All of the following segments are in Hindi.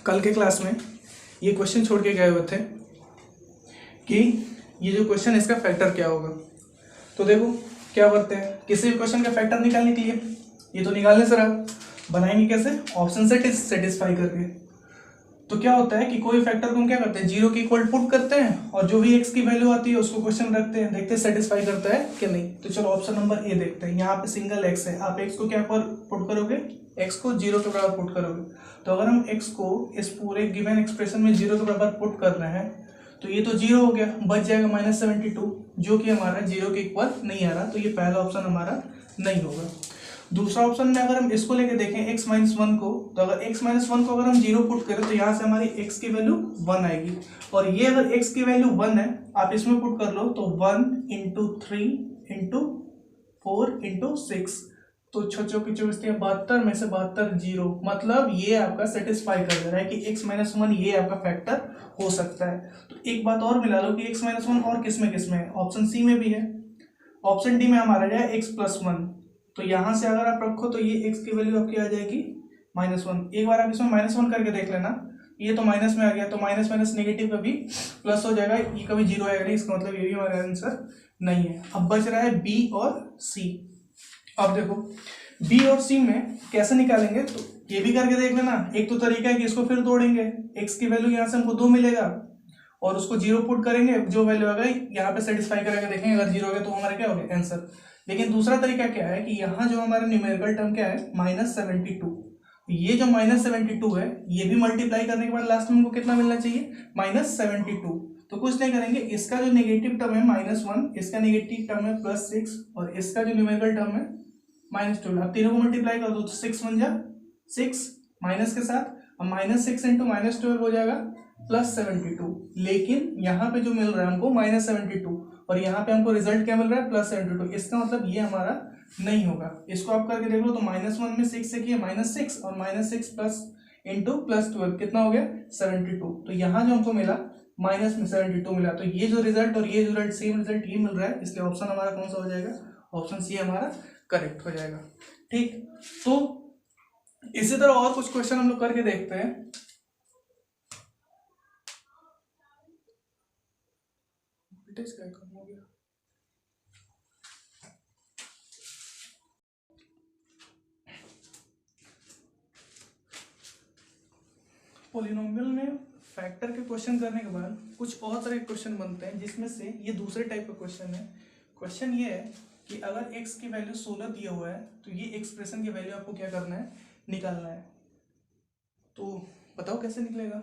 कल के क्लास में ये क्वेश्चन छोड़ के गए हुए थे कि ये जो क्वेश्चन है इसका फैक्टर क्या होगा। तो देखो क्या करते हैं, किसी भी क्वेश्चन का फैक्टर निकालने के लिए ये तो निकालने से रहा, बनाएंगे कैसे, ऑप्शन से सेटिस्फाई करके। तो क्या होता है कि कोई फैक्टर को हम क्या करते हैं, जीरो के इक्वल पुट करते हैं और जो भी एक्स की वैल्यू आती है उसको क्वेश्चन रखते हैं, देखते हैं सेटिस्फाई करता है कि नहीं। तो चलो ऑप्शन नंबर ए देखते हैं। यहाँ पे सिंगल एक्स है, आप एक्स को क्या पर पुट करोगे, एक्स को जीरो के बराबर पुट करोगे। तो अगर हम एक्स को इस पूरे गिवन एक्सप्रेशन में जीरो के बराबर पुट कर रहे हैं तो ये तो जीरो हो गया, बच जाएगा -72, जो कि हमारा जीरो के इक्वल नहीं आ रहा। तो ये पहला ऑप्शन हमारा नहीं होगा। दूसरा ऑप्शन में अगर हम इसको लेके देखें x माइनस वन को, तो अगर x माइनस वन को अगर हम जीरो पुट करें तो यहाँ से हमारी x की वैल्यू 1 आएगी। और ये अगर x की वैल्यू 1 है, आप इसमें पुट कर लो तो 1 इंटू 3 इंटू 4 इंटू 6, तो 6 चौकी 72 में से 72 जीरो, मतलब ये आपका सेटिस्फाई कर दे रहा है कि x माइनस वन ये आपका फैक्टर हो सकता है। तो एक बात और मिला लो कि x माइनस वन और किस में है, ऑप्शन सी में भी है, ऑप्शन डी में हमारा जाए x प्लस वन। तो यहां से अगर आप रखो तो ये x की वैल्यू आपकी आ जाएगी -1। एक बार आप इसमें -1 करके देख लेना, ये तो माइनस में आ गया, तो माइनस माइनस नेगेटिव कभी प्लस हो जाएगा, ये कभी जीरो आएगा नहीं, इसका मतलब ये भी हमारा आंसर नहीं है। अब बच रहा है बी और सी। अब देखो बी और सी में कैसे निकालेंगे, तो ये भी करके देख लेना। एक तो तरीका है कि इसको फिर तोड़ेंगे, x की वैल्यू यहाँ से हमको 2 मिलेगा और उसको जीरो पुट करेंगे, जो वैल्यू आ गई यहाँ पे सेटिस्फाई करके देखेंगे, अगर जीरो हो गया तो हमारा क्या हो गया आंसर। लेकिन दूसरा तरीका क्या है कि यहाँ जो हमारा न्यूमेरिकल टर्म क्या है -72, ये जो -72 है ये भी मल्टीप्लाई करने के बाद लास्ट में हमको कितना मिलना चाहिए, -72। तो कुछ नहीं करेंगे, इसका जो नेगेटिव टर्म है -1, इसका नेगेटिव टर्म है +6 और इसका जो न्यूमेरिकल टर्म है -12। अब तीनों को मल्टीप्लाई कर दो तो 6 बन जा 6 माइनस के साथ, अब -6 इंटू -12 हो जाएगा +72। लेकिन यहाँ पे जो मिल रहा है हमको -72 और यहाँ पे हमको रिजल्ट क्या मिल रहा है +72, इसका मतलब ये हमारा नहीं होगा। इसको आप करके देख लो तो -1 में 6 से किया -6 और -6 प्लस इंटू +12 कितना हो गया 72। तो यहाँ जो हमको मिला माइनस में 72 मिला, तो ये जो रिजल्ट और ये जो रिजल्ट सेम रिजल्ट ये मिल रहा है, इसलिए ऑप्शन हमारा कौन सा हो जाएगा, ऑप्शन सी हमारा करेक्ट हो जाएगा। ठीक, तो इसी तरह और कुछ क्वेश्चन हम लोग करके देखते हैं। पॉलिनोमियल में फैक्टर के क्वेश्चन करने के बाद कुछ और तरह के क्वेश्चन बनते हैं, जिसमें से ये दूसरे टाइप का क्वेश्चन है। क्वेश्चन ये है कि अगर x की वैल्यू 16 दिया हुआ है तो ये एक्सप्रेशन की वैल्यू आपको क्या करना है, निकालना है। तो बताओ कैसे निकलेगा,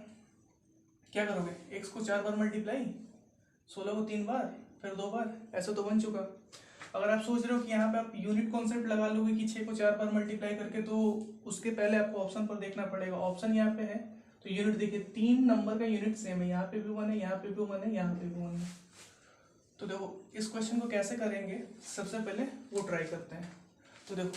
क्या करोगे, x को 4 बार मल्टीप्लाई, 16 को 3 बार, फिर 2 बार, ऐसे तो बन चुका। अगर आप सोच रहे हो कि यहाँ पे आप यूनिट कॉन्सेप्ट लगा लोगे कि 6 को 4 बार मल्टीप्लाई करके, तो उसके पहले आपको ऑप्शन पर देखना पड़ेगा। ऑप्शन यहाँ पे है तो यूनिट देखिए, 3 नंबर का यूनिट सेम है, यहाँ पे भी 1 है, यहाँ पे भी 1 है, यहाँ पे भी 1 है। तो देखो इस क्वेश्चन को कैसे करेंगे, सबसे पहले वो ट्राई करते हैं। तो देखो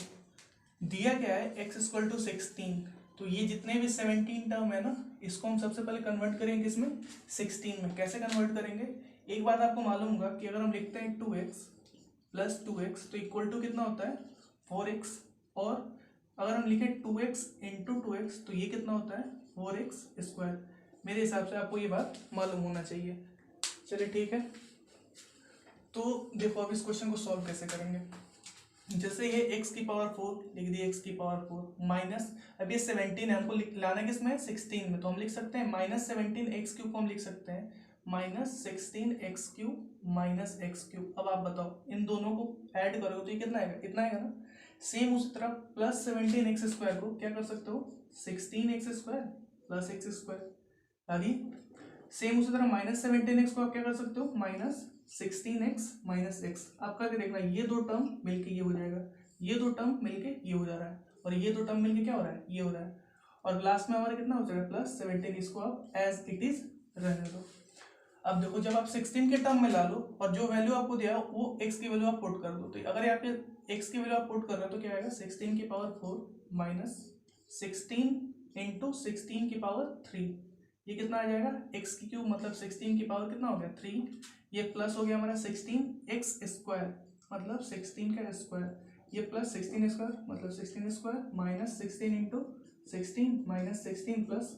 दिया क्या है, x इक्वल टू 16, तो ये जितने भी 17 टर्म है ना, इसको हम सबसे पहले कन्वर्ट करेंगे इसमें 16 में। कैसे कन्वर्ट करेंगे, एक बात आपको मालूम होगा कि अगर हम लिखते हैं 2x प्लस 2x तो इक्वल टू कितना होता है 4x, और अगर हम लिखें 2x इंटू 2x तो ये कितना होता है 4x स्क्वायर। मेरे हिसाब से आपको ये बात मालूम होना चाहिए। चलिए ठीक है, तो देखो अब इस क्वेश्चन को सॉल्व कैसे करेंगे। जैसे ये x की पावर 4 लिख दिए, x की पावर 4 माइनस, अब ये 17 है, हमको लाना किसमें 16 में, तो हम लिख सकते हैं -17x³ को हम लिख सकते हैं -16x³ माइनस x³। अब आप बताओ इन दोनों को ऐड करोगे तो ये कितना आएगा, इतना आएगा ना। सेम उसी तरह +17x² को क्या कर सकते हो 16x² प्लस x², आगे सेम उसी तरह -17x को आप क्या कर सकते हो -16x माइनस x। आप करके देखना, ये दो टर्म मिलके ये हो जाएगा, ये दो टर्म मिलके ये हो जा रहा है, और ये दो टर्म मिलके क्या हो रहा है, ये हो रहा है, और लास्ट में हमारा कितना हो जाएगा +17। इसको आप एज इट इज रहने दो। अब देखो जब आप 16 के टर्म में ला लो और जो वैल्यू आपको दिया वो x की वैल्यू आप पुट कर दो, तो अगर यहाँ पे x की वैल्यू आप पुट कर रहे हो तो क्या आएगा 16 की पावर 4 माइनस 16 इंटू 16 की पावर 3, ये कितना आ जाएगा x³ मतलब 16 की पावर कितना हो गया 3, ये प्लस हो गया हमारा 16x² मतलब 16 का स्क्वायर, ये प्लस 16 स्क्वायर मतलब 16 square minus 16 into 16 minus 16 plus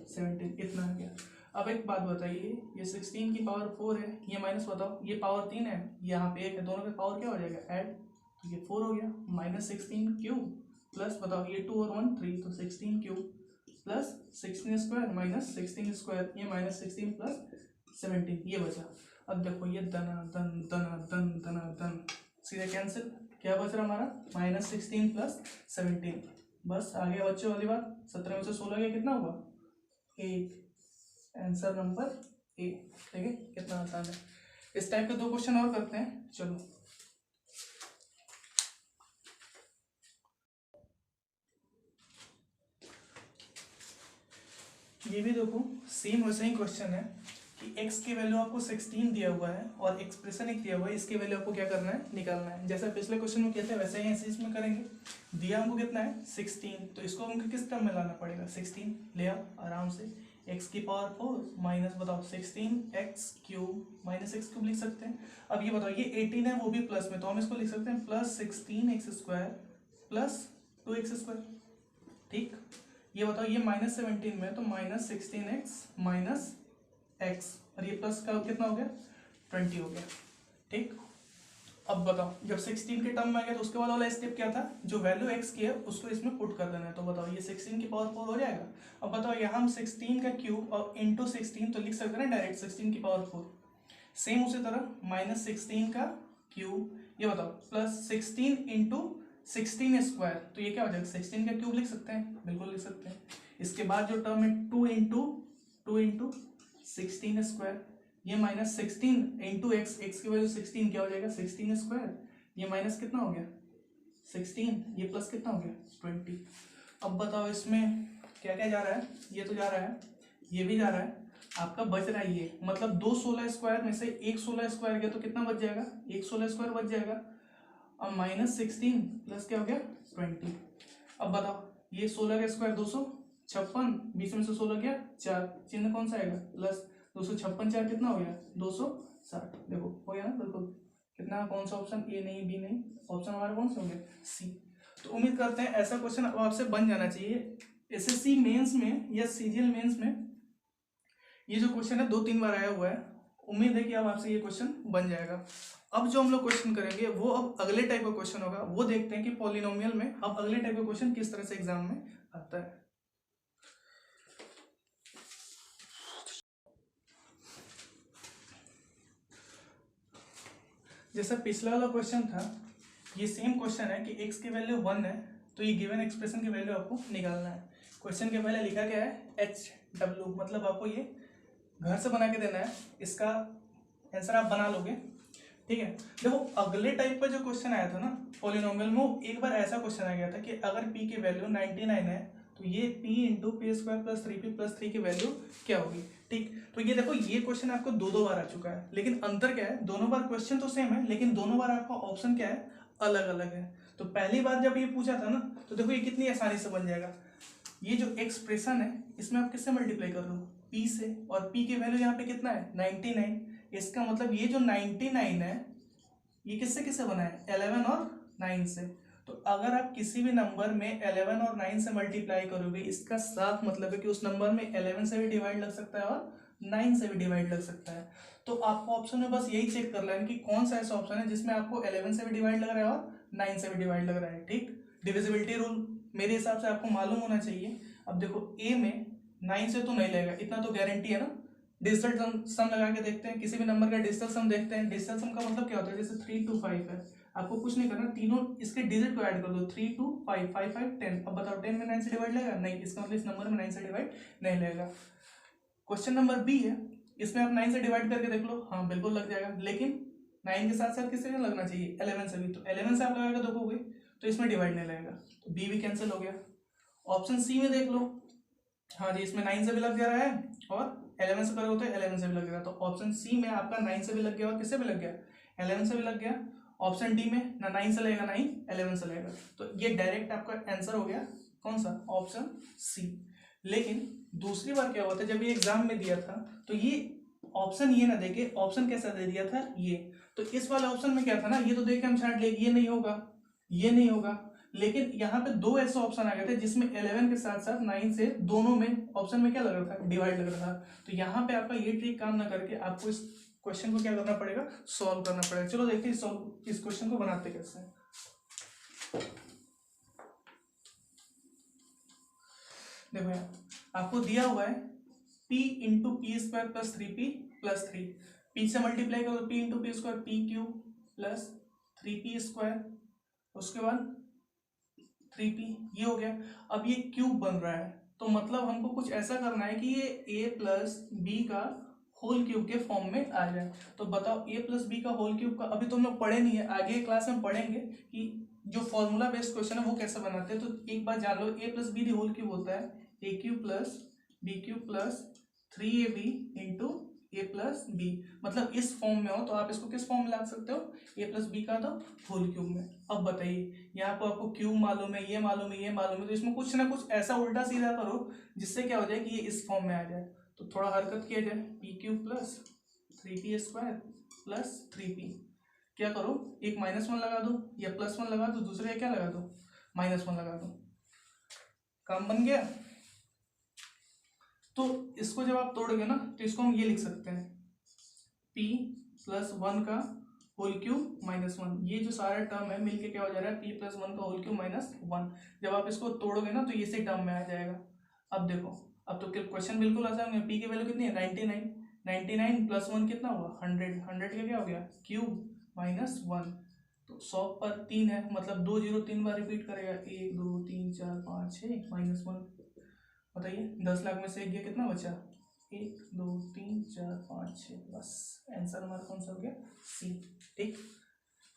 17 इतना आ गया। अब एक बात बताइए, ये 16 की पावर 4 है, ये माइनस बताओ, ये पावर 3 है, यहाँ पे 1 है, दोनों का पावर क्या हो जाएगा ऐड, तो ये 4 हो गया, माइनस 16 क्यूब प्लस बताओ ये 2 और 1 3, तो 16 cube plus 16 square minus 16 square, ये माइनस 16 प्लस 17 ये बचा। अब देखो ये धना धन धना धन धना धन सीधे कैंसिल, क्या बच रहा हमारा माइनस 16 प्लस 17, बस आ गया बच्चों वाली बात। 17 में से 16 गया कितना हुआ 8, आंसर नंबर ए। ठीक है, कितना आसान है। इस टाइप के 2 क्वेश्चन और करते हैं, चलो। ये भी देखो सेम वैसे ही क्वेश्चन है कि x की वैल्यू आपको 16 दिया हुआ है और एक्सप्रेशन एक दिया हुआ है, इसकी वैल्यू आपको क्या करना है निकालना है। जैसा पिछले क्वेश्चन में किया था वैसे ही इसी इसमें करेंगे। दिया हमको कितना है 16, तो इसको हमको किस टर्म में लाना पड़ेगा 16 ले आओ आराम से, x की पावर 4 माइनस बताओ 16x cube minus x cube लिख सकते हैं। अब ये बताओ ये 18 है वो भी प्लस में, तो हम इसको लिख सकते हैं plus 16x square plus 2x square. ठीक, ये बताओ ये माइनस 17 में, तो माइनस 16x माइनस x और ये प्लस का कितना हो गया 20 हो गया। ठीक, अब बताओ जब 16 के टर्म में आ गया तो उसके बाद वाला स्टेप क्या था, जो वैल्यू x की है उसको इसमें पुट कर देना है। तो बताओ ये 16 की पावर 4 हो जाएगा। अब बताओ यहाँ हम 16 का क्यूब और इंटू 16 तो लिख सकते हैं ना डायरेक्ट 16 की पावर 4। सेम उसी तरह माइनस 16 का क्यूब, ये बताओ प्लस 16 इंटू 16 स्क्वायर, तो ये क्या हो जाएगा 16 का क्यूब लिख सकते हैं, बिल्कुल लिख सकते हैं। इसके बाद जो टर्म है 2 इंटू 16 स्क्वायर, ये माइनस 16 इंटू एक्स, एक्स की वैल्यू 16 क्या हो जाएगा 16 स्क्वायर, ये माइनस कितना हो गया 16, ये प्लस कितना हो गया 20। अब बताओ इसमें क्या क्या जा रहा है, ये तो जा रहा है, ये भी जा रहा है, आपका बच रहा है ये, मतलब 2 16 स्क्वायर में से 1 16 स्क्वायर गया तो कितना बच जाएगा 1 16 स्क्वायर बच जाएगा। अब माइनस 16 प्लस क्या हो गया 20। अब बताओ ये 16 का स्क्वायर 256, 20 में से 16 गया 4, चिन्ह कौन सा आएगा प्लस, 256 4 कितना हो गया 260। देखो हो गया ना बिल्कुल, कितना कौन सा ऑप्शन, ए नहीं बी नहीं, ऑप्शन हमारा कौन सा हो गया सी। तो उम्मीद करते हैं ऐसा क्वेश्चन अब आपसे बन जाना चाहिए। एसएससी मेंस में या सीजीएल मेंस में ये जो क्वेश्चन है 2-3 बार आया हुआ है, उम्मीद है कि अब आपसे ये क्वेश्चन बन जाएगा। अब जो हम लोग क्वेश्चन करेंगे वो अब अगले टाइप का क्वेश्चन होगा, वो देखते हैं कि पॉलिनोमियल में अब अगले टाइप का क्वेश्चन किस तरह से एग्जाम में आता है। जैसा पिछला वाला क्वेश्चन था, ये सेम क्वेश्चन है कि x की वैल्यू 1 है, तो ये गिवन एक्सप्रेशन की वैल्यू आपको निकालना है। क्वेश्चन के पहले लिखा गया है HW, मतलब आपको ये घर से बना के देना है, इसका आंसर आप बना लोगे। ठीक है, देखो अगले टाइप का जो क्वेश्चन आया था ना पॉलिनोमियल में, एक बार ऐसा क्वेश्चन आ गया था कि अगर p की वैल्यू 99 है तो ये p into P square plus 3p plus 3 की वैल्यू क्या होगी। ठीक, तो ये देखो ये क्वेश्चन आपको 2 बार आ चुका है, लेकिन अंतर क्या है, दोनों बार क्वेश्चन तो सेम है लेकिन दोनों बार आपका ऑप्शन क्या है अलग अलग है। तो पहली बार जब ये पूछा था ना, तो देखो ये कितनी आसानी से बन जाएगा। ये जो एक्सप्रेशन है इसमें आप किससे मल्टीप्लाई कर लो p से, और p की वैल्यू यहाँ पे कितना है 99, इसका मतलब ये जो 99 है ये किससे किससे बना है 11 और 9 से। तो अगर आप किसी भी नंबर में 11 और 9 से मल्टीप्लाई करोगे, इसका साफ मतलब है कि उस नंबर में 11 से भी डिवाइड लग सकता है और 9 से भी डिवाइड लग सकता है। तो आपको ऑप्शन में बस यही चेक कर लेना कि कौन सा ऐसा ऑप्शन है जिसमें आपको 11 से भी डिवाइड लग रहा है और 9 से भी डिवाइड लग रहा है। ठीक, डिविजिबिलिटी रूल मेरे हिसाब से आपको मालूम होना चाहिए। अब देखो ए में 9 से तो नहीं लगेगा, इतना तो गारंटी है ना। डिजिटल सम लगा के देखते हैं, किसी भी नंबर का डिजिटल सम देखते हैं। डिजिटल सम का मतलब क्या होता है, जैसे 3 2 5 है, आपको कुछ नहीं करना, तीनों इसके डिजिट को ऐड कर दो, 3 2 5 5 5 10। अब बताओ 10 में 9 से डिवाइड लगेगा नहीं, इसका मतलब इस नंबर में 9 से डिवाइड नहीं लगेगा। क्वेश्चन नंबर बी है, इसमें आप 9 से डिवाइड करके देख लो, हाँ बिल्कुल लग जाएगा, लेकिन 9 के साथ साथ किससे लगना चाहिए 11 से भी, तो 11 से आप लगाकर देखोगे तो इसमें डिवाइड नहीं लगेगा, तो बी भी कैंसिल हो गया। ऑप्शन सी में देख लो, हाँ जी इसमें 9 से भी लग जा रहा है और 11 से करोगे तो 11 से भी लगेगा, तो ऑप्शन सी में आपका 9 से भी लग गया और किससे भी लग गया 11 से भी लग गया। ऑप्शन डी में ना 9 से लगेगा ना ही 11 से लगेगा, तो ये डायरेक्ट आपका आंसर हो गया कौन सा ऑप्शन सी। लेकिन दूसरी बार क्या हुआ था, जब ये एग्जाम में दिया था तो ये ऑप्शन ये ना देके ऑप्शन कैसा दे दिया था ये, तो इस वाले ऑप्शन में क्या था ना, ये तो देखे हम छाट ले ये नहीं होगा ये नहीं होगा, लेकिन यहाँ पे दो ऐसे ऑप्शन आ गए थे जिसमें 11 के साथ साथ 9 से दोनों में ऑप्शन में क्या लग रहा था, डिवाइड लग रहा था। तो यहाँ पे आपका ये ट्रिक काम ना करके आपको इस क्वेश्चन को क्या करना पड़ेगा, सॉल्व करना पड़ेगा। चलो देखते हैं सॉल्व इस क्वेश्चन को बनाते कैसे हैं। देखो यार आपको दिया हुआ है p into P square plus 3p plus 3, P से मल्टीप्लाई करो तो p into P square P cube plus 3p square, उसके बाद 3p, ये हो गया। अब ये क्यूब बन रहा है तो मतलब हमको कुछ ऐसा करना है कि ये a प्लस बी का होल क्यूब के फॉर्म में आ जाए। तो बताओ a प्लस बी का होल क्यूब का अभी तुम लोग पढ़े नहीं है, आगे क्लास में पढ़ेंगे कि जो फॉर्मूला बेस्ड क्वेश्चन है वो कैसे बनाते हैं। तो एक बार जान लो, a plus b whole cube होता है a cube plus b cube plus 3ab into a plus b. मतलब इस फॉर्म में हो तो आप इसको किस फॉर्म में ला सकते हो, ए प्लस बी का तो होल क्यूब में। अब बताइए यहाँ पर आपको क्यूब मालूम है, ये मालूम है, ये मालूम है, तो इसमें कुछ ना कुछ ऐसा उल्टा सीधा करो जिससे क्या हो जाए कि ये इस फॉर्म में आ जाए। तो थोड़ा हरकत किया जाए, P cube plus 3p square plus 3p, क्या करो एक -1 लगा दो या +1 लगा दो, दूसरे क्या लगा दो, -1 लगा दो, काम बन गया। तो इसको जब आप तोड़ोगे ना तो इसको हम ये लिख सकते हैं p प्लस 1 का होल क्यूब -1, ये जो सारा टर्म है मिलके क्या हो जा रहा है, p प्लस 1 का होल क्यूब -1। जब आप इसको तोड़ोगे ना तो ये से टर्म में आ जाएगा। अब देखो अब तो क्वेश्चन बिल्कुल आसान है। p की वैल्यू कितनी है 99, 99 प्लस 1 कितना हुआ 100, 100 का क्या हो गया क्यूब -1। तो 100 पर 3 है मतलब 2 0 3 बार रिपीट करेगा, 1 2 3 4 5 6 -1। बताइए 10 लाख में से एक गया कितना बचा, 1 2 3 4 5 6, बस आंसर हमारा कौन सा हो गया, सी। ठीक,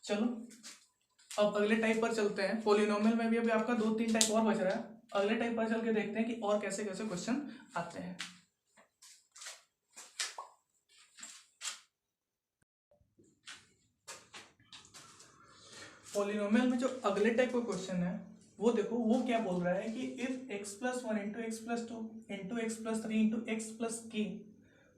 चलो अब अगले टाइप पर चलते हैं। पॉलिनोमियल में भी अभी आपका 2-3 टाइप और बच रहा है, अगले टाइप पर चल के देखते हैं कि और कैसे कैसे क्वेश्चन आते हैं। पॉलिनोमियल में जो अगले टाइप का क्वेश्चन है वो देखो, वो क्या बोल रहा है कि if x plus 1 into X plus 2 into X plus 3 into X plus k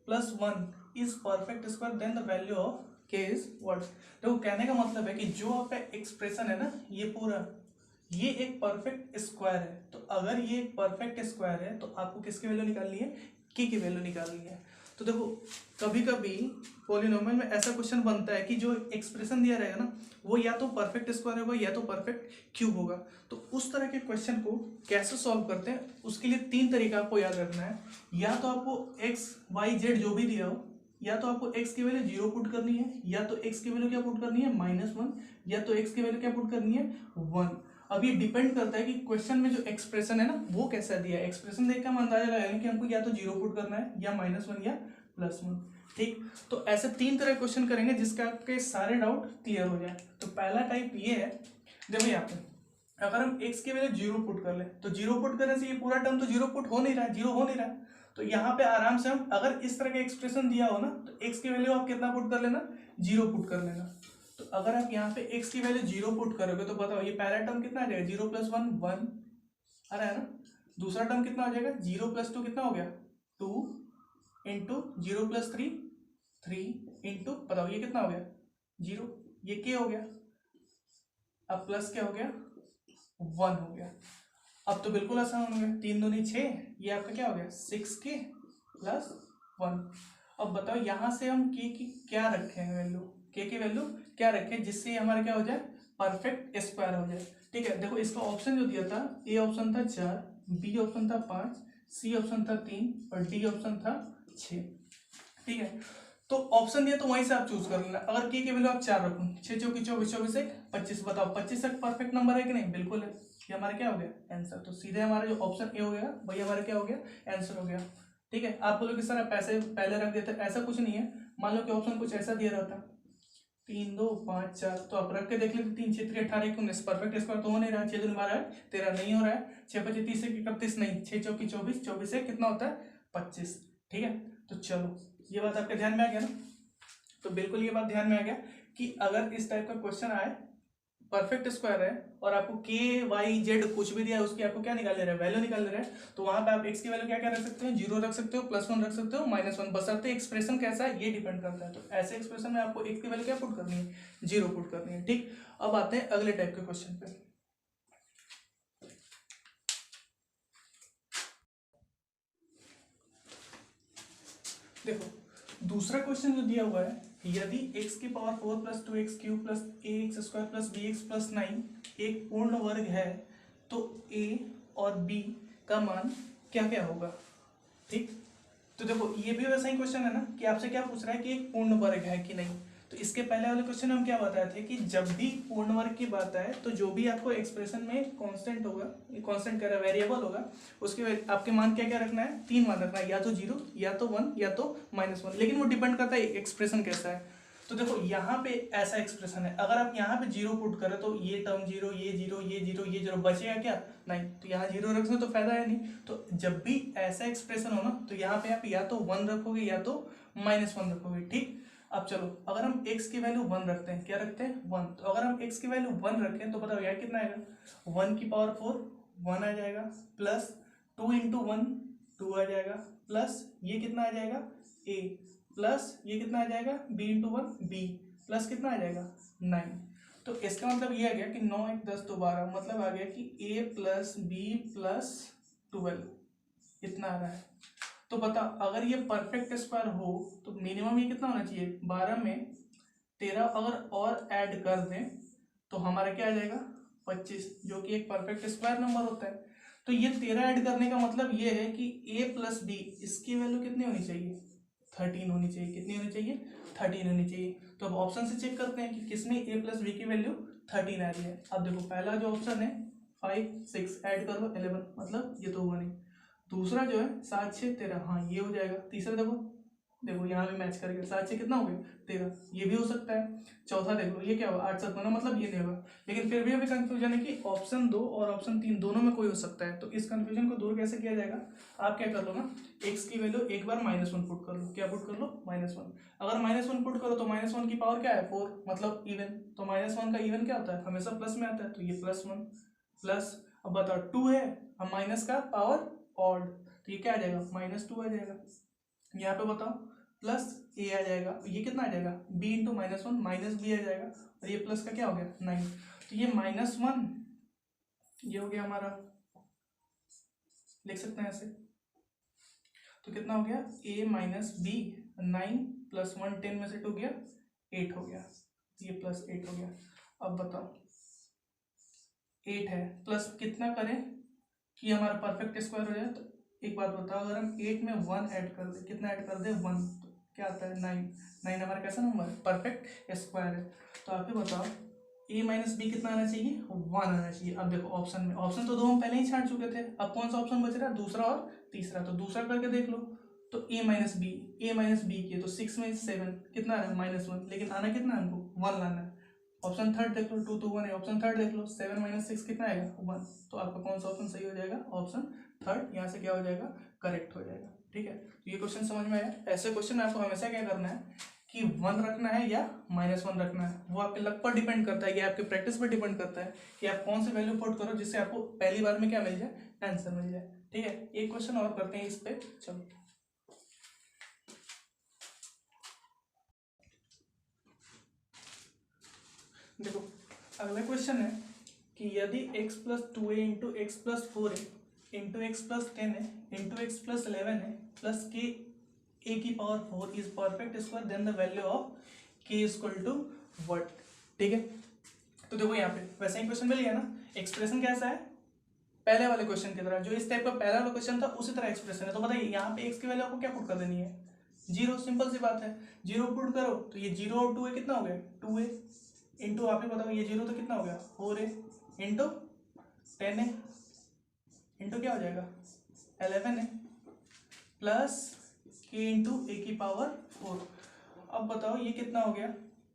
plus 1 is perfect square then the value of k is what. देखो कहने का मतलब है कि जो आपका एक्सप्रेशन है ना, ये पूरा ये एक परफेक्ट स्क्वायर है। तो अगर ये एक परफेक्ट स्क्वायर है तो आपको किसकी वैल्यू निकालनी है, k की वैल्यू निकालनी है। तो देखो कभी कभी पॉलिनोमियल में ऐसा क्वेश्चन बनता है कि जो एक्सप्रेशन दिया रहेगा ना वो या तो परफेक्ट स्क्वायर होगा या तो परफेक्ट क्यूब होगा। तो उस तरह के क्वेश्चन को कैसे सॉल्व करते हैं उसके लिए 3 तरीका आपको याद रखना है। या तो आपको x y z जो भी दिया हो, या तो आपको x की वैल्यू 0 पुट करनी है, या तो x की वैल्यू क्या पुट करनी है -1, या तो x की वैल्यू क्या पुट करनी है 1। अब ये डिपेंड करता है कि क्वेश्चन में जो एक्सप्रेशन है ना वो कैसा दिया है। एक्सप्रेशन देख के हम अंदाजा लगाएंगे कि हमको या तो 0 पुट करना है या -1 या +1। ठीक, तो ऐसे 3 तरह क्वेश्चन करेंगे जिसका आपके सारे डाउट क्लियर हो जाए। तो पहला टाइप ये है, देखो यहाँ पे अगर हम x की वैल्यू 0 पुट कर ले तो 0 पुट करने से ये पूरा टर्म तो 0 पुट हो नहीं रहा है, 0 हो नहीं रहा है। तो यहाँ पे आराम से हम अगर इस तरह का एक्सप्रेशन दिया हो ना तो x की वैल्यू आप कितना पुट कर लेना, 0 पुट कर लेना। तो अगर आप यहाँ पे x की वैल्यू 0 पुट करोगे तो बताओ ये पहला टर्म कितना आ जाएगा, 0 + 1 1 आ रहा है ना। दूसरा टर्म कितना हो जाएगा, 0 + 2 कितना हो गया 2 इंटू 0 + 3 3 इंटू बताओ ये कितना हो गया 0, ये k हो गया। अब प्लस क्या हो गया 1 हो गया। अब तो बिल्कुल आसान हो गया, 3 दूनी 6, ये आपका क्या हो गया 6k + 1। अब बताओ यहाँ से हम k की क्या रखें वैल्यू, k की वैल्यू क्या रखें जिससे हमारा क्या हो जाए, परफेक्ट स्क्वायर हो जाए। ठीक है, देखो इसका ऑप्शन जो दिया था, ए ऑप्शन था 4, बी ऑप्शन था 5, सी ऑप्शन था 3 और डी ऑप्शन था 6। ठीक है, तो ऑप्शन दिया तो वहीं से आप चूज कर लेना। अगर k की वैल्यू आप 4 रखो, 6 × 4 = 24, 24 × 1 25, बताओ 25 तक परफेक्ट नंबर है कि नहीं, बिल्कुल है। ये हमारा क्या हो गया आंसर। तो सीधे हमारा जो ऑप्शन ए हो गया वही हमारा क्या हो गया आंसर हो गया। ठीक है, आप बोलोगे सर पैसे पहले रख देते, ऐसा कुछ नहीं है। मान लो कि ऑप्शन कुछ ऐसा दिया रहता 3 2 5 4, तो आप रख के देख लेते 3 6 3 18 19, परफेक्ट स्क्वायर तो हो नहीं रहा। 6 दूनी 12 है 13 नहीं हो रहा है, 6 5 30 31 नहीं, 6 चौकी 24, 24 से कितना होता है 25। ठीक है, तो चलो ये बात आपके ध्यान में आ गया ना। तो बिल्कुल ये बात ध्यान में आ गया कि अगर इस टाइप का क्वेश्चन आए परफेक्ट स्क्वायर है और आपको k y z कुछ भी दिया है उसकी आपको क्या निकाल ले रहा है, वैल्यू निकाल ले रहा है, तो वहां पे आप x की वैल्यू क्या क्या रख सकते हो, 0 रख सकते हो, +1 रख सकते हो, -1, बशर्ते एक्सप्रेशन कैसा है ये डिपेंड करता है। तो ऐसे एक्सप्रेशन में आपको x की वैल्यू क्या पुट करनी है, 0 पुट करनी है। ठीक, अब आते हैं अगले टाइप के क्वेश्चन पे। देखो दूसरा क्वेश्चन जो दिया हुआ है, यदि x की power 4 plus 2x cube plus ax square plus bx plus 9 एक पूर्ण वर्ग है तो a और b का मान क्या क्या होगा। ठीक, तो देखो ये भी वैसा ही क्वेश्चन है ना कि आपसे क्या पूछ रहा है कि एक पूर्ण वर्ग है कि नहीं। तो इसके पहले वाले क्वेश्चन में हम क्या बताए थे कि जब भी पूर्ण वर्ग की बात आए तो जो भी आपको एक्सप्रेशन में कांस्टेंट होगा, ये कांस्टेंट कह रहा है वेरिएबल होगा, उसके आपके मान क्या क्या रखना है, 3 मान रखना है, या तो 0 या तो 1 या तो -1, लेकिन वो डिपेंड करता है एक्सप्रेशन कैसा है। तो देखो यहाँ पे ऐसा एक्सप्रेशन है, अगर आप यहाँ पे 0 पुट करें तो ये टर्म 0, ये 0, ये 0, ये 0 बचेगा क्या, नहीं, तो यहाँ 0 रखने तो फायदा है नहीं। तो जब भी ऐसा एक्सप्रेशन हो ना तो यहाँ पे आप या तो 1 रखोगे या तो -1 रखोगे। ठीक, अब चलो अगर हम x की वैल्यू 1 रखते हैं, क्या रखते हैं 1, तो अगर हम x की वैल्यू 1 रखें तो बताओ यार कितना आएगा, 1 की पावर 4 1 आ जाएगा, प्लस 2 इंटू 1 2 आ जाएगा, प्लस ये कितना आ जाएगा a, प्लस ये कितना आ जाएगा b इंटू 1 b, प्लस कितना आ जाएगा 9। तो इसका मतलब ये आ गया कि 9 1 10 तो 12, मतलब आ गया कि a प्लस बी प्लस 12 इतना आ रहा है। तो बता अगर ये परफेक्ट स्क्वायर हो तो मिनिमम ये कितना होना चाहिए, 12 में 13 अगर और ऐड कर दें तो हमारा क्या आ जाएगा 25, जो कि एक परफेक्ट स्क्वायर नंबर होता है। तो ये 13 ऐड करने का मतलब ये है कि a प्लस बी इसकी वैल्यू कितनी होनी चाहिए, 13 होनी चाहिए। कितनी होनी चाहिए, 13 होनी चाहिए। तो अब ऑप्शन से चेक करते हैं कि किसमें a प्लस बी की वैल्यू 13 आ रही है। अब देखो पहला जो ऑप्शन है 5 6 ऐड कर लो 11, मतलब ये तो हुआ नहीं। दूसरा जो है 7 6 13, हाँ ये हो जाएगा। तीसरा देखो देखो यहाँ भी मैच करके 7 6 कितना हो गया 13, ये भी हो सकता है। चौथा देख लो ये क्या होगा 8 7 बना, मतलब ये नहीं होगा। लेकिन फिर भी अभी कंफ्यूजन है कि ऑप्शन 2 और ऑप्शन 3 दोनों में कोई हो सकता है। तो इस कंफ्यूजन को दूर कैसे किया जाएगा, आप क्या कर लो ना, x की वैल्यू एक बार -1 पुट कर लो। क्या पुट कर लो, -1। अगर -1 पुट करो तो -1 की पावर क्या है 4, मतलब इवन। तो -1 का इवन क्या होता है, हमेशा प्लस में आता है, तो ये +1 प्लस। अब बताओ 2 है, हम माइनस का पावर ऑड, तो ये क्या आ जाएगा -2 आ जाएगा। यहाँ पे बताओ प्लस a आ जाएगा, ये कितना आ जाएगा b इंटू -1 माइनस b आ जाएगा, और ये प्लस का क्या हो गया 9। तो ये -1 ये हो गया हमारा, लिख सकते हैं ऐसे। तो कितना हो गया a माइनस बी, 9 प्लस 1 10 में से 2 गया 8 हो गया, ये +8 हो गया। अब बताओ 8 है, प्लस कितना करें कि हमारा परफेक्ट स्क्वायर हो जाए। तो एक बात बताओ, अगर हम 8 में 1 ऐड कर दे, कितना ऐड कर दे 1, तो क्या आता है 9। 9 हमारा कैसा नंबर है, परफेक्ट स्क्वायर है। तो आप ही बताओ a माइनस बी कितना आना चाहिए 1 आना चाहिए। अब देखो ऑप्शन में, ऑप्शन तो 2 हम पहले ही छांट चुके थे, अब कौन सा ऑप्शन बच रहा है, दूसरा और तीसरा। तो दूसरा करके देख लो। तो a माइनस बी की, तो 6 में 7 कितना आ रहा है -1, लेकिन आना कितना है हमको 1 लाना है। ऑप्शन थर्ड देख लो, 2 तो 1 है, ऑप्शन थर्ड देख लो 7 - 6 कितना आएगा 1। तो आपका कौन सा ऑप्शन सही हो जाएगा, ऑप्शन थर्ड। यहाँ से क्या हो जाएगा, करेक्ट हो जाएगा। ठीक है, तो ये क्वेश्चन समझ में आया। ऐसे क्वेश्चन में आपको हमेशा क्या करना है कि 1 रखना है या -1 रखना है, वो आपके लक पर डिपेंड करता है, या आपके प्रैक्टिस पर डिपेंड करता है कि आप कौन से वैल्यू पुट करो जिससे आपको पहली बार में क्या मिल जाए, आंसर मिल जाए। ठीक है, एक क्वेश्चन और करते हैं इस पे, चलो। देखो अगला क्वेश्चन है कि यदि x plus 2a into X plus 4a into X plus 10 है इंटू एक्स प्लस 11 है प्लस k a की power 4 is perfect square, then the value of k equal to what. ठीक है, तो देखो यहाँ पे वैसे ही क्वेश्चन मिल गया ना, एक्सप्रेशन कैसा है पहले वाले क्वेश्चन की तरह, जो इस टाइप का पहला वाला क्वेश्चन था उसी तरह एक्सप्रेशन है। तो बताइए यहाँ पे x की वैल्यू आपको क्या पुट कर देनी है, 0, सिंपल सी बात है। 0 पुट करो तो ये 0 और 2a कितना हो गया 2a, इंटू आप ही बताओ ये 0 तो कितना हो गया 4a, इंटू 10a, इंटू क्या हो जाएगा 11a, plus k into a की पावर 4। अब बताओ ये कितना हो गया,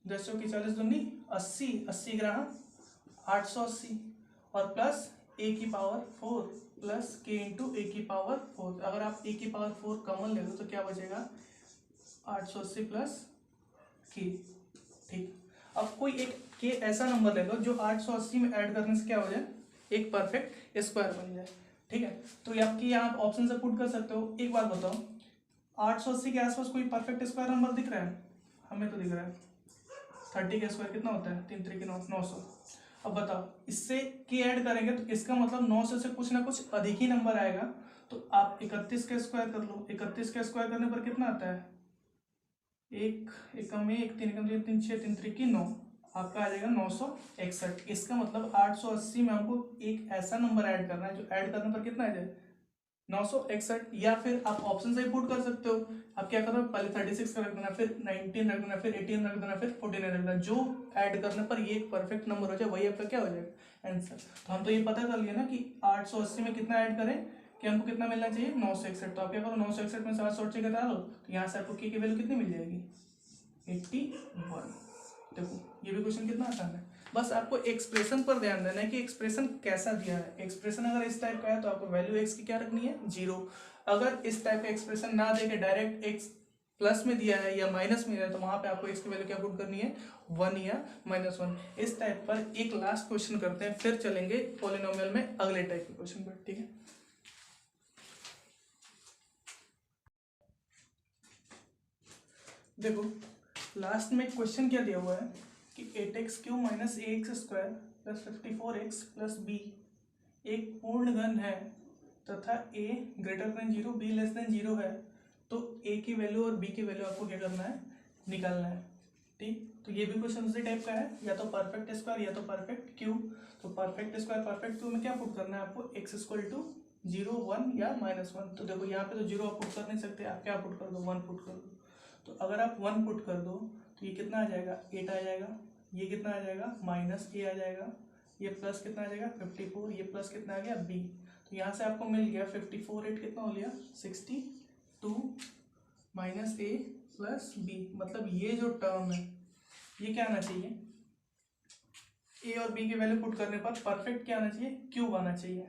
10 की 40 दूनी 80, 80 ग्राम 880, और प्लस a की power 4 plus k into a की पावर 4। अगर आप a की पावर 4 कॉमन ले लो तो क्या बचेगा 880 प्लस k। ठीक, अब कोई एक के ऐसा नंबर ले लो जो 880 में ऐड करने से क्या हो जाए, एक परफेक्ट स्क्वायर बन जाए। ठीक है, तो आपकी यहाँ आप ऑप्शन से पुट कर सकते हो। एक बात बताओ 880 के आसपास कोई परफेक्ट स्क्वायर नंबर दिख रहा है, हमें तो दिख रहा है 30 का स्क्वायर कितना होता है 3 3 के 900। अब बताओ इससे के ऐड करेंगे तो इसका मतलब 900 से कुछ ना कुछ अधिक ही नंबर आएगा। तो आप 31 का स्क्वायर कर लो, 31 का स्क्वायर करने पर कितना आता है एक एकम में एक, तीन एकम, तीन तीन, छः, तीन त्रिकी 9, आपका आ जाएगा 961। इसका मतलब 880 में हमको एक ऐसा नंबर ऐड करना है जो ऐड करने पर कितना आ जाए 961। या फिर आप ऑप्शन से ही पुट कर सकते हो। आप क्या करो, पहले 36 का रख देना, फिर 19 रख देना, फिर 18 रख देना, फिर 49 रख देना, जो ऐड करने पर ये एक परफेक्ट नंबर हो जाए वही आपका क्या हो जाएगा आंसर। तो हम तो ये पता कर लिया ना कि 880 में कितना ऐड करें कि हमको कितना मिलना चाहिए 961। तो आप क्या करो 961 में 780 घटा लो, तो यहाँ से आपको की वैल्यू कितनी मिल जाएगी 81। देखो ये भी क्वेश्चन कितना आसान है। बस आपको एक्सप्रेशन पर ध्यान देना है कि एक्सप्रेशन कैसा दिया है। एक्सप्रेशन अगर इस टाइप का है तो आपको वैल्यू एक्स की क्या रखनी है 0। अगर इस टाइप का एक्सप्रेशन ना देके डायरेक्ट एक्स प्लस में दिया है या माइनस में दिया है तो वहां पे आपको एक्स की वैल्यू क्या पुट करनी है 1 या -1। इस टाइप पर एक लास्ट क्वेश्चन करते हैं, फिर चलेंगे पॉलिनोमियल में अगले टाइप के क्वेश्चन पर। ठीक है, देखो लास्ट में क्वेश्चन क्या दिया हुआ है कि 8x³ minus ax² plus 54x plus b एक पूर्ण घन है तथा a greater than 0 b less than 0 है, तो a की वैल्यू और b की वैल्यू आपको क्या करना है निकालना है। ठीक, तो ये भी क्वेश्चन उसी टाइप का है, या तो परफेक्ट स्क्वायर या तो परफेक्ट क्यूब। तो परफेक्ट स्क्वायर परफेक्ट क्यूब में क्या पुट करना है आपको x = 0, 1 या -1। तो देखो यहाँ पे तो 0 आप पुट कर नहीं सकते, आप क्या पुट कर दो 1 पुट कर दो। तो अगर आप 1 पुट कर दो तो ये कितना आ जाएगा 8 आ जाएगा, ये कितना आ जाएगा -a आ जाएगा, ये प्लस कितना आ जाएगा 54, ये प्लस कितना आ गया b। तो यहाँ से आपको मिल गया 54, 8 कितना हो लिया 62 -a प्लस b। मतलब ये जो टर्म है ये क्या आना चाहिए, a और b की वैल्यू पुट करने पर परफेक्ट क्या आना चाहिए क्यूब आना चाहिए।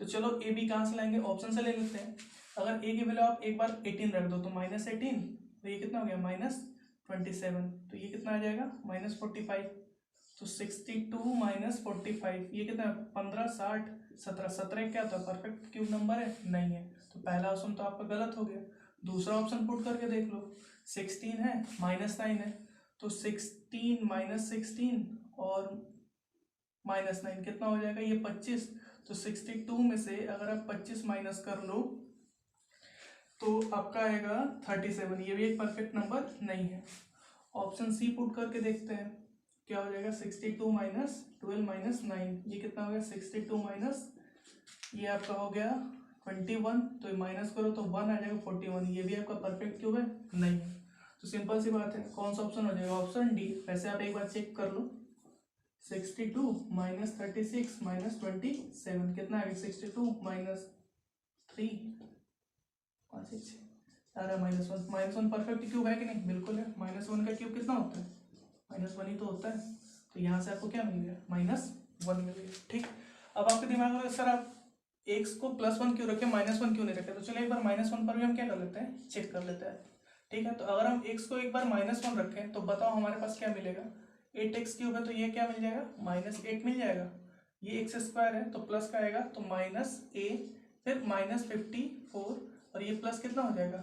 तो चलो a b कहाँ से लाएंगे, ऑप्शन से ले लेते हैं। अगर a की वैल्यू आप एक बार 18 रख दो तो -18, तो ये कितना हो गया -27, तो ये कितना आ जाएगा -45। तो 62 -45 ये कितना 15, 60, 17, 17 क्या होता है परफेक्ट क्यूब नंबर है नहीं है। तो पहला ऑप्शन तो आपका गलत हो गया। दूसरा ऑप्शन पुट करके देख लो, 16 है -9 है, तो 16 -16 और -9 कितना हो जाएगा ये 25। तो 62 में से अगर आप 25 माइनस कर लो तो आपका आएगा 37, ये भी एक परफेक्ट नंबर नहीं है। ऑप्शन सी पुट करके देखते हैं क्या हो जाएगा 62 - 12 - 9, ये कितना हो गया 62 माइनस ये आपका हो गया 21, तो माइनस करो तो 1 आ जाएगा 41, ये भी आपका परफेक्ट क्यूब है नहीं है। तो सिंपल सी बात है कौन सा ऑप्शन हो जाएगा ऑप्शन डी। वैसे आप एक बार चेक कर लो 62 - 36 - 27 कितना है 62 - 3 5 6 आ रहा है -1 परफेक्ट क्यूब है कि नहीं, बिल्कुल है। -1 का क्यूब कितना होता है -1 ही तो होता है। तो यहाँ से आपको क्या मिल गया -1 मिल गया। ठीक, अब आपके दिमाग में सर आप एक्स को +1 क्यों रखे -1 क्यों नहीं रखे, तो चलो एक बार -1 पर भी हम क्या कर लेते हैं चेक कर लेते हैं। ठीक है, तो अगर हम एक्स को एक बार -1 रखें तो बताओ हमारे पास क्या मिलेगा 8x³ है, तो ये क्या मिल जाएगा -8 मिल जाएगा। ये x² है तो प्लस का आएगा तो -a, फिर -54 और ये प्लस कितना हो जाएगा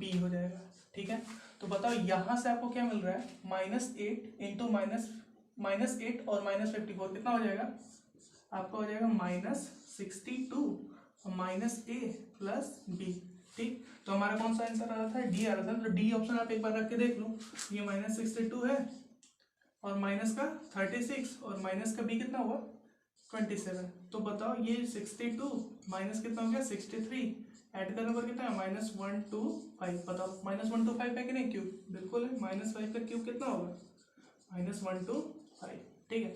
b हो जाएगा। ठीक है, तो बताओ यहाँ से आपको क्या मिल रहा है -8 इंटू -8 और -54 कितना हो जाएगा आपका हो जाएगा -62 -a प्लस b। ठीक, तो हमारा कौन सा आंसर आ रहा था डी आ रहा था, तो डी ऑप्शन आप एक बार रख के देख लो। ये -62 है और माइनस का 36 और माइनस का b कितना हुआ 27। तो बताओ ये 62 माइनस कितना हो गया 63, ऐड करने पर कितना है -125। बताओ -125 है कि नहीं क्यूब, बिल्कुल है। -5 का क्यूब कितना होगा -125। ठीक है,